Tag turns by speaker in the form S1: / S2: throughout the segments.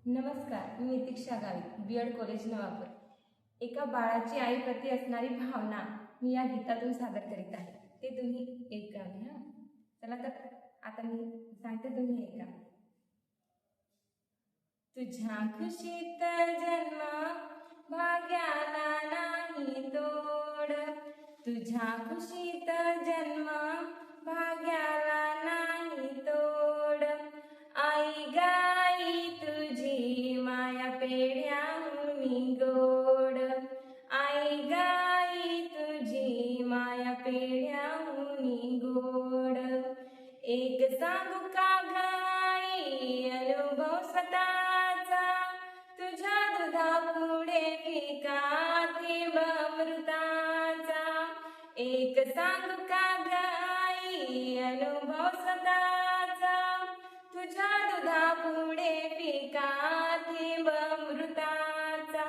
S1: नमस्कार, मी तीक्षा Gavit, B.Ed college Navapur. एका बाळाची आईप्रती असणारी भावना मी या गीतातून सादर करीत आहे. ते तुम्ही ऐकावे. हा, चला तर आता मी सांगते, तुम्ही ऐका. तुझ्या खुशीत जन्म भाग्याला नाही तोड, तुझ्या खुशीत जन्म भाग्याला नाही तोड. आई गाई तुझी माया पेढ्याहून गोड, आई गाई तुझी माया पेढ्याहून गोड. एक सांगू का गाई अनुभव स्वतःचा, तुझ्या दुधापुढे फिका थेंब अमृताचा. एक सांगू का गाई अनुभव स्वतःचा, तुझ्या दुधापुढे फिका थेंब अमृताचा.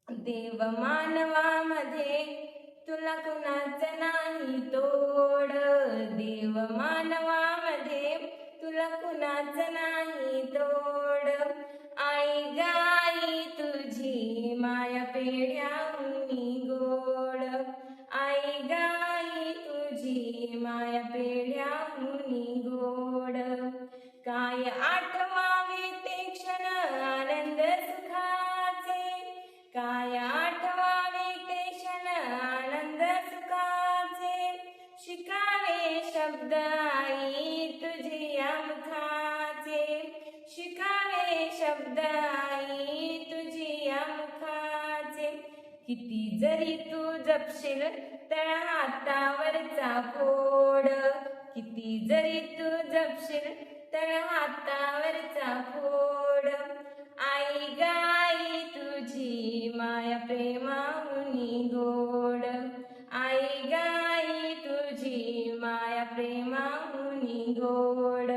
S1: देव मानवामध्ये तुला कुणाचं नाही तोड, देव मानवामध्ये तुला कुणाचं नाही तोड. आई गाई तुझी माया पेढ्याहून गोड, आई गाई तुझी माया पेढ्याहून गोड. काय आठवावे ते क्षण आनंद सुखाचे, काय आठवावे ते क्षण आनंद सुखाचे. शिकावे शब्द आई तुझ्या मुखाचे, शिकावे शब्द आई तुझ्या मुखाचे. किती जरी तू जपशील तळ हातावरचा फोड, किती जरी तू जपशील तळ हातावरचा फोड. आई गाई तुझी माया प्रेमाहून गोड, आई गाई तुझी माया प्रेमाहून गोड.